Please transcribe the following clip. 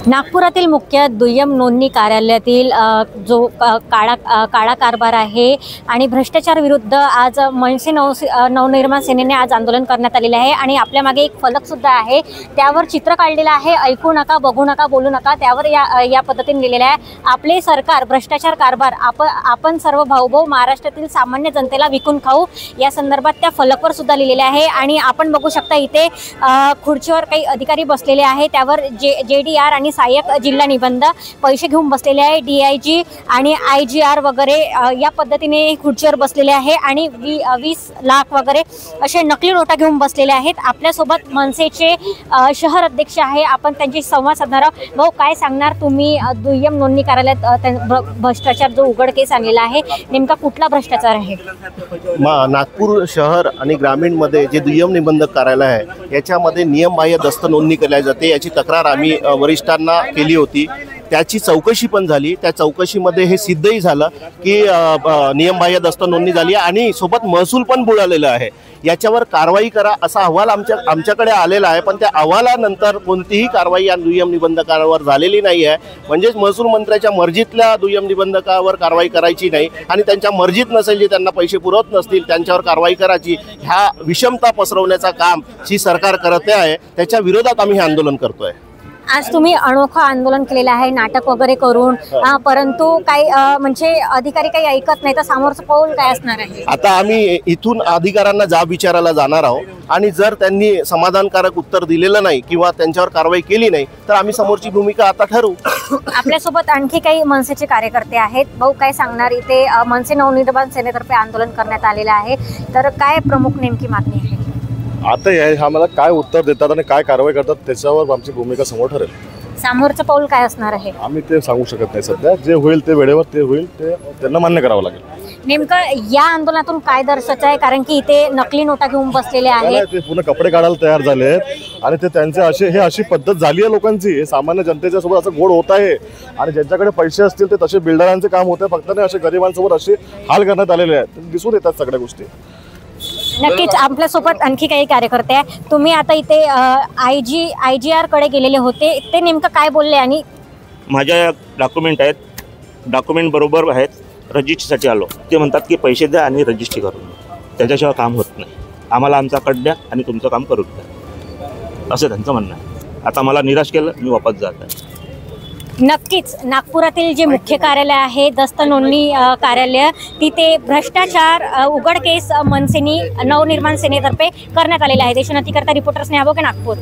नागपुरातील मुख्य दुय्यम नोंदणी कार्यालयातील जो काळा कारभार आहे आणि भ्रष्टाचार विरुद्ध आज मनसे नवनिर्माण सेनेने आज आंदोलन करण्यात आलेले आहे आणि आपल्या मागे एक फलक सुद्धा आहे, त्यावर चित्र काढलेलं आहे, ऐकू नका, बघू नका, बोलू नका। त्यावर या पद्धतीने लिहिलेलं आहे, आपले सरकार भ्रष्टाचार कारभार, आपण सर्व भाऊभाऊ महाराष्ट्रातील सामान्य जनतेला विकून खाऊ, या संदर्भात त्या फलकवर सुद्धा लिहिलेले आहे। आणि आपण बघू शकता इथे खुर्चीवर काही अधिकारी बसलेले आहे, त्यावर JDR आणि सहाय्यक जिल्हा निबंध पैसे घेऊन बसलेले आहे। DIG आणि IGR वगैरे या पद्धतीने खुर्चीवर बसलेले आहे आणि 20 लाख वगैरे असे नकली नोटा घेऊन बसलेले आहेत। आपल्यासोबत मनसेचे शहर अध्यक्ष आहे, आपण त्यांची संवाद साधणार आहोत। भाऊ, काय सांगणार तुम्ही? दुय्यम नोंदणी कार्यालयात भ्रष्टाचार जो उघडकीस आणलेला आहे, नेमका कुठला भ्रष्टाचार आहे? नागपूर शहर आणि ग्रामीण मध्ये जे दुय्यम निबंधक कार्यालय आहे याच्यामध्ये नियमबाह्य दस्त नोंदणी केली जाते, याची तक्रार आम्ही वरिष्ठांना केली होती। त्याची चौकशी पण झाली, त्या चौकशीमध्ये हे सिद्धही झालं की नियमबाह्य दस्त नोंदणी झाली आणि सोबत महसूल पण बुडालेला आहे। याच्यावर कारवाई करा असा अहवाल आमच्याकडे आलेला आहे, पण त्या अहवालानंतर कोणतीही कारवाई या दुय्यम निबंधकावर झालेली नाही आहे। म्हणजेच महसूल मंत्र्याच्या मर्जीतल्या दुय्यम निबंधकावर कारवाई करायची नाही आणि त्यांच्या मर्जीत नसेल, जे त्यांना पैसे पुरवत नसतील त्यांच्यावर कारवाई करायची। ह्या विषमता पसरवण्याचा काम जी सरकार करते आहे, त्याच्या विरोधात आम्ही हे आंदोलन करतोय। आज तुम्ही अनोखं आंदोलन केलेलं आहे, नाटक वगैरे करून, परंतु काही म्हणजे अधिकारी काही ऐकत नाही, तर समोरचं पाऊल काय असणार आहे? आता आम्ही इथून अधिकाऱ्यांना जाब विचारायला जाणार आहोत आणि जर त्यांनी समाधानकारक उत्तर दिलेलं नाही किंवा त्यांच्यावर कारवाई केली नाही तर आम्ही समोरची भूमिका आता ठरवू। आपल्यासोबत आणखी काही मनसेचे कार्यकर्ते आहेत। भाऊ, काय सांगणार? इथे मनसे नवनिर्माण सेनेतर्फे आंदोलन करण्यात आलेलं आहे, तर काय प्रमुख नेमकी मागणी आहे? आता आम्हाला काय उत्तर देतात आणि काय कारवाई करतात त्याच्यावर आमची भूमिका समोर ठरेल। समोरचं पाऊल काय असणार आहे आम्ही ते सांगू शकत नाही सध्या। जे होईल ते वेळेवर ते होईल, ते त्यांना मान्य करावं लागेल। नेमकं या आंदोलनातून काय दर्शच आहे? कारण की इथे नकली नोटा घेऊन बसलेले आहेत, ते पूर्ण कपडे काढायला तयार झाले आहेत आणि ते त्यांचे अशी पद्धत झाली आहे लोकांची। सामान्य जनतेच्या सोबत असं गोड होत आहे आणि ज्यांच्याकडे पैसे असतील ते तसे बिल्डरांचे काम होते, फक्त नाही असे गरिबांसोबत असे हाल करण्यात आलेले आहेत, दिसून येतात सगळ्या गोष्टी। नक्कीच आपल्यासोबत आणखी काही कार्यकर्ते आहे। तुम्ही आता इथे IGR कडे गेलेले होते, ते नेमकं काय बोलले? आणि माझ्या डॉक्युमेंट आहेत, डॉक्युमेंट बरोबर आहेत, रजिस्ट्रीसाठी आलो। ते म्हणतात की पैसे द्या आणि रजिस्ट्री करून द्या, त्याच्याशिवाय काम होत नाही, आम्हाला आमचा कट द्या आणि तुमचं काम करून द्या, असं त्यांचं म्हणणं आहे। आता मला निराश केलं, मी वापस जात आहे। नक्कीच नागपुरातील जे मुख्य कार्यालय आहे, दस्त नोंदणी कार्यालय, तिथे भ्रष्टाचार उघडकेस मनसेनी नवनिर्माण सेनेतर्फे करण्यात आलेला आहे। देशोन्नतीकरता रिपोर्टर स्नेहा बोके, नागपूर।